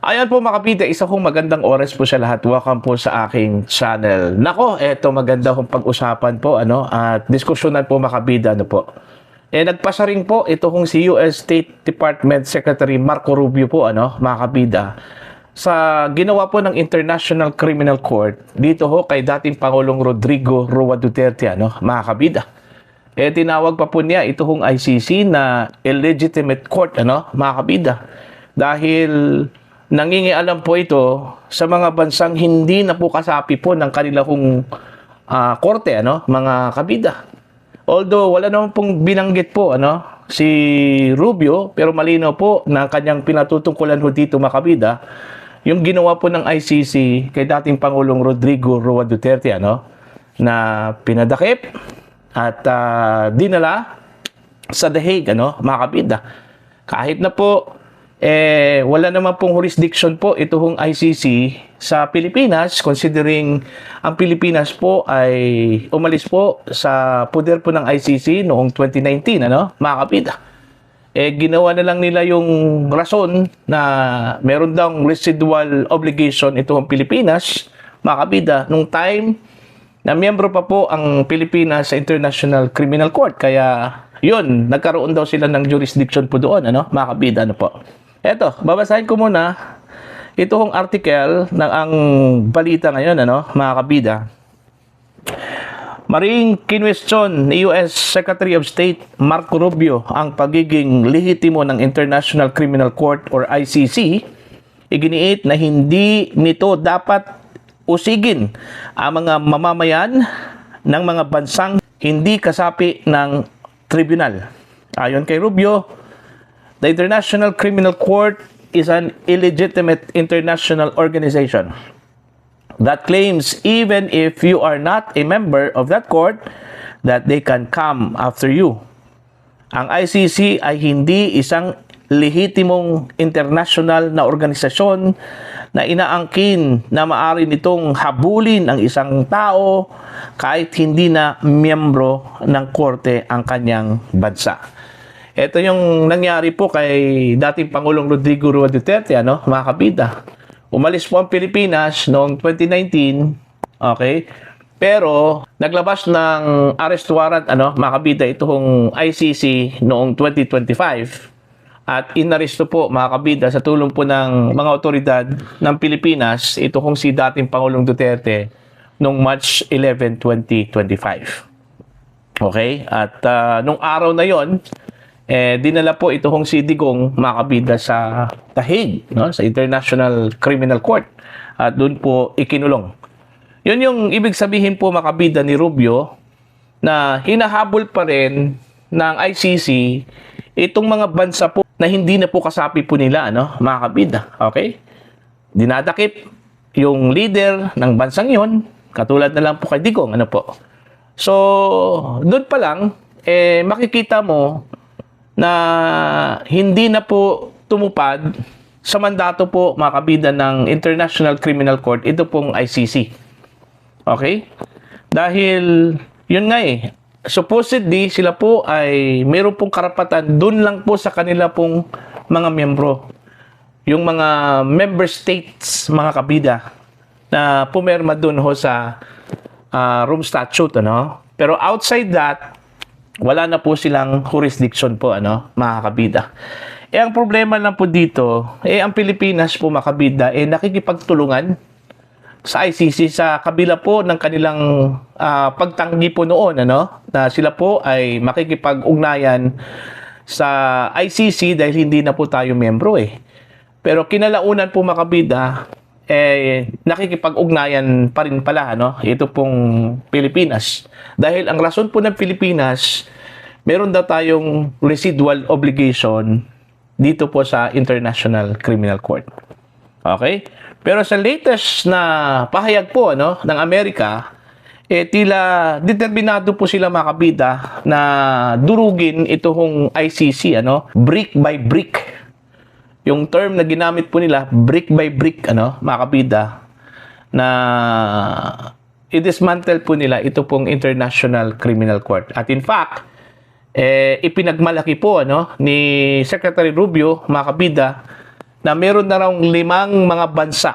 Ayan po mga kapita, isa kong magandang oras po sa lahat. Welcome po sa aking channel. Nako, eto maganda kong pag-usapan po at diskusyonan po mga kabida po. Nagpasa rin po ito kong si US State Department Secretary Marco Rubio po mga kabida sa ginawa po ng International Criminal Court dito kay dating Pangulong Rodrigo Roa Duterte mga kabida. Tinawag pa po niya ito ICC na illegitimate court mga kabida. Dahil nangingialam po ito sa mga bansang hindi na po kasapi po ng kanilang korte, mga kabida. Although wala naman pong binanggit po si Rubio, pero malinaw po na kanyang pinatutungkulan dito mga kabida, yung ginawa po ng ICC kay dating Pangulong Rodrigo Roa Duterte na pinadakip at dinala sa The Hague mga kabida. Kahit na po wala naman pong jurisdiction po itong ICC sa Pilipinas, considering ang Pilipinas po ay umalis po sa poder po ng ICC noong 2019 mga kapita. Ginawa na lang nila yung rason na meron daw residual obligation itong Pilipinas mga kapita nung time na miyembro pa po ang Pilipinas sa International Criminal Court. Kaya yun, nagkaroon daw sila ng jurisdiction po doon mga kapita po. Eto, babasahin ko muna itong article ng ang balita ngayon, mga kabida. Maring kinwestiyon ni US Secretary of State Marco Rubio ang pagiging lehitimo ng International Criminal Court or ICC. Iginiit na hindi nito dapat usigin ang mga mamamayan ng mga bansang hindi kasapi ng tribunal. Ayon kay Rubio, the International Criminal Court is an illegitimate international organization that claims even if you are not a member of that court, that they can come after you. Ang ICC ay hindi isang lehitimong international na organisasyon na inaangkin na maaari nitong habulin ang isang tao kahit hindi na miyembro ng korte ang kanyang bansa. Ito yung nangyari po kay dating Pangulong Rodrigo Roa Duterte, mga kabida. Umalis po ang Pilipinas noong 2019, okay? Pero naglabas ng arrest warrant, mga kabida, itong ICC noong 2025. At inaresto po, mga kabida, sa tulong po ng mga otoridad ng Pilipinas, ito si dating Pangulong Duterte noong March 11, 2025. Okay? At nung araw na yon, dinala po itong si Digong mga kabida sa The Hague, sa International Criminal Court. At doon po ikinulong. Yun yung ibig sabihin po mga kabida ni Rubio na hinahabol pa rin ng ICC itong mga bansa po na hindi na po kasapi po nila, mga kabida. Okay? Dinadakip yung leader ng bansang yon, katulad na lang po kay Digong, po. So, doon pa lang, makikita mo na hindi na po tumupad sa mandato po mga kabida ng International Criminal Court ito pong ICC. Okay? Dahil yun nga supposedly sila po ay mayroon pong karapatan dun lang po sa kanila pong mga miyembro. Yung mga member states mga kabida na pumirma dun sa Rome Statute, Pero outside that, wala na po silang jurisdiction po, mga kabida. Ang problema lang po dito, ang Pilipinas po, mga kabida, nakikipagtulungan sa ICC sa kabila po ng kanilang pagtanggi po noon, na sila po ay makikipag-ugnayan sa ICC dahil hindi na po tayo membro Pero kinalaunan po, mga kabida, nakikipag-ugnayan pa rin pala, ito pong Pilipinas. Dahil ang rason po ng Pilipinas, meron daw tayong residual obligation dito po sa International Criminal Court. Okay? Pero sa latest na pahayag po ng Amerika, tila determinado po sila mga kabida na durugin itong ICC, brick by brick. Yung term na ginamit po nila, brick by brick, mga kabida, na i-dismantle po nila ito pong International Criminal Court. At in fact, ipinagmalaki po ni Secretary Rubio, mga kabida, na meron na raw 5 mga bansa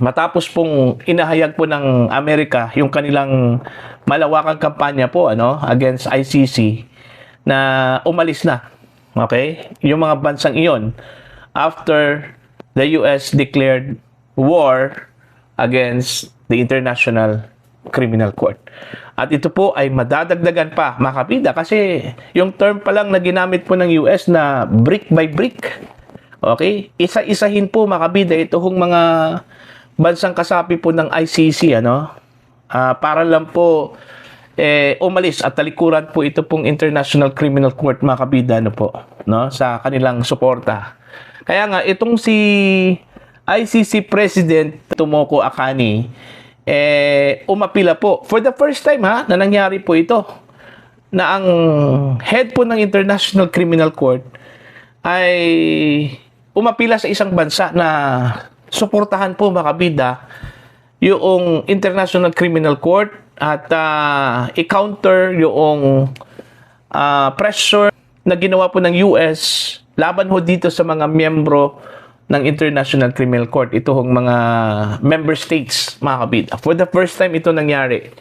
matapos pong inahayag po ng Amerika yung kanilang malawakang kampanya po against ICC na umalis na. Okay? Yung mga bansang iyon after the US declared war against the International Criminal Court. At ito po ay madadagdagan pa, mga kabida, kasi yung term pa lang na ginamit po ng US na brick by brick. Okay? Isa-isahin po, mga kabida, itong mga bansang kasapi po ng ICC, para lang po umalis at talikuran po ito pong International Criminal Court, mga kabida, sa kanilang suporta. Kaya nga, itong si ICC President Tomoko Akane, umapila po. For the first time na nangyari po ito, na ang head po ng International Criminal Court ay umapila sa isang bansa na suportahan po, mga kabida, yung International Criminal Court at i-counter yung pressure na ginawa po ng US laban ho dito sa mga miyembro ng International Criminal Court, itong mga member states, mga kabida. For the first time ito nangyari,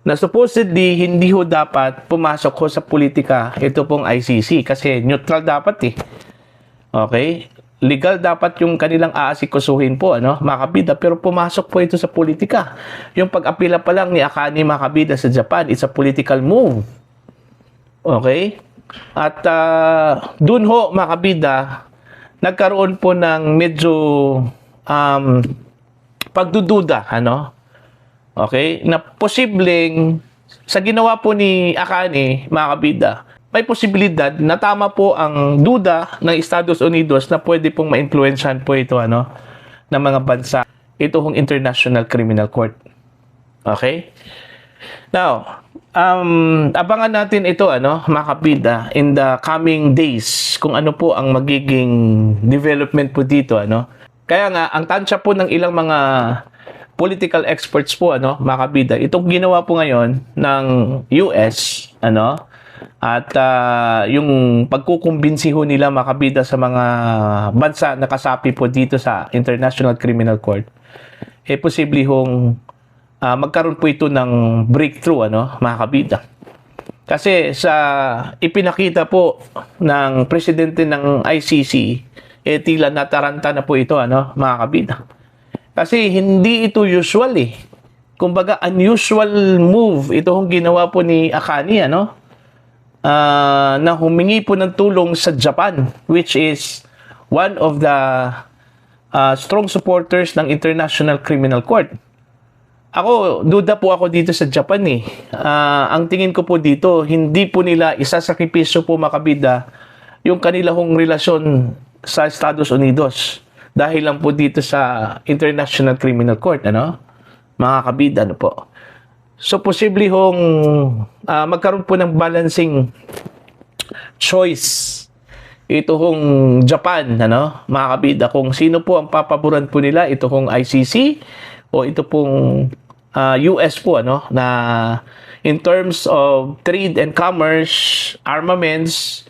na supposedly hindi ho dapat pumasok ho sa politika ito pong ICC kasi neutral dapat Okay? Legal dapat yung kanilang aasikasuhin po, mga kabida, pero pumasok po ito sa politika. Yung pag-apila pa lang ni Akane, mga kabida, sa Japan, it's a political move. Okay? At dun ho, mga kabida, nagkaroon po ng medyo pagdududa, Okay? Na posibleng sa ginawa po ni Akane, mga kabida, may posibilidad na tama po ang duda ng Estados Unidos na pwede pong ma-influensyahan po ito ng mga bansa itong International Criminal Court. Okay? Now, abangan natin ito mga kabida, in the coming days kung ano po ang magiging development po dito Kaya nga ang tansya po ng ilang mga political experts po mga kabida, itong ginawa po ngayon ng US at yung pagkukumbinsi ho nila, mga kabida, sa mga bansa na kasapi po dito sa International Criminal Court, posible hong magkaroon po ito ng breakthrough, mga kabida. Kasi sa ipinakita po ng presidente ng ICC, tila nataranta na po ito, mga kabida. Kasi hindi ito usual Kumbaga, unusual move itong ginawa po ni Akane, na humingi po ng tulong sa Japan, which is one of the strong supporters ng International Criminal Court. Duda po ako dito sa Japan ang tingin ko po dito, hindi po nila isasakripisyo po, mga kabida, yung kanilang relasyon sa Estados Unidos dahil lang po dito sa International Criminal Court, mga kabida, po. So, posible hong magkaroon po ng balancing choice ito hong Japan, mga kabida, kung sino po ang papaboran po nila, ito hong ICC o ito pong US po, na in terms of trade and commerce, armaments,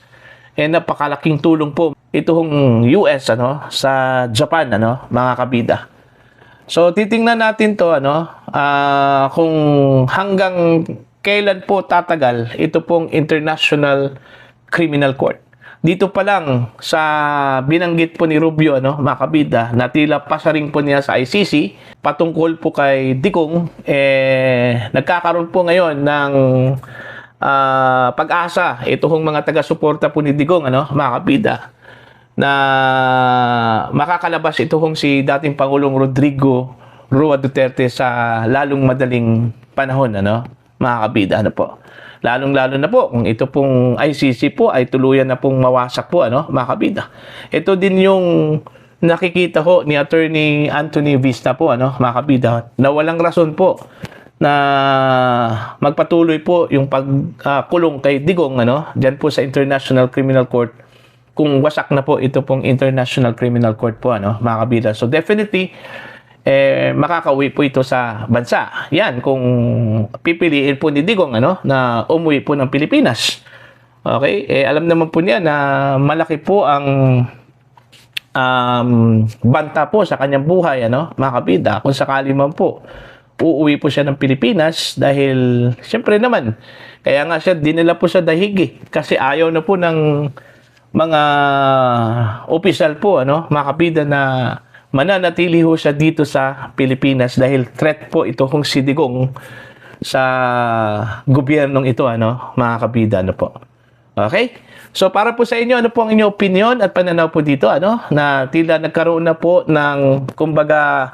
napakalaking tulong po ito hong US, sa Japan, mga kabida. So, titingnan natin to, kung hanggang kailan po tatagal ito pong International Criminal Court. Dito pa lang sa binanggit po ni Rubio, mga kabida, na tila pasaring po niya sa ICC, patungkol po kay Digong, nagkakaroon po ngayon ng pag-asa itong mga taga-suporta po ni Digong, mga kabida, na makakalabas ito si dating Pangulong Rodrigo Roa Duterte sa lalong madaling panahon, mga kabida, po. Lalong-lalo na po kung ito pong ICC po ay tuluyan na pong mawasak po, mga kabida. Ito din yung nakikita ho ni Attorney Anthony Vista po, mga kabida, na walang rason po na magpatuloy po yung pagkulong kay Digong, dyan po sa International Criminal Court, kung wasak na po ito pong International Criminal Court po, mga kabida. So definitely, makakauwi po ito sa bansa. Yan, kung pipiliin po ni Digong, na umuwi po ng Pilipinas. Okay? Alam naman po niya na malaki po ang banta po sa kanyang buhay, ano, mga kabida, kung sakali man po uuwi po siya ng Pilipinas dahil syempre naman kaya nga siya dinala po sa dahig kasi ayaw na po ng mga opisyal po, ano, mga kabida, na mananatili ho siya dito sa Pilipinas dahil threat po ito kung si Digong sa gobyernong ito, ano, mga kabida, ano po. Okay? So para po sa inyo, ano po ang inyong opinion at pananaw po dito, ano, na tila nagkaroon na po ng kumbaga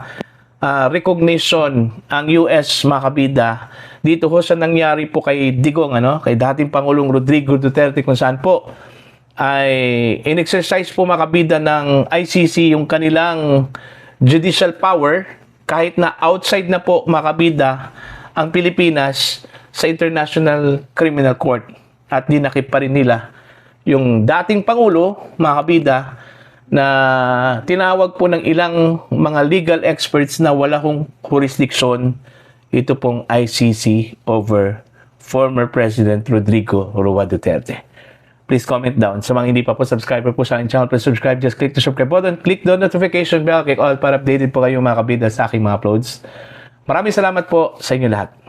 recognition ang US, mga kabida, dito ho sa nangyari po kay Digong, ano, kay dating Pangulong Rodrigo Duterte, kung saan po ay in-exercise po, mga kabida, ng ICC yung kanilang judicial power kahit na outside na po, mga kabida, ang Pilipinas sa International Criminal Court, at dinakip pa rin nila yung dating Pangulo, mga kabida, na tinawag po ng ilang mga legal experts na wala hong jurisdiction ito pong ICC over former President Rodrigo Roa Duterte. Please comment down. Sa mga hindi pa po subscriber po sa aking channel, please subscribe. Just click the subscribe button, click the notification bell, click all para updated po kayo, mga kabida, sa aking mga uploads. Maraming salamat po sa inyo lahat.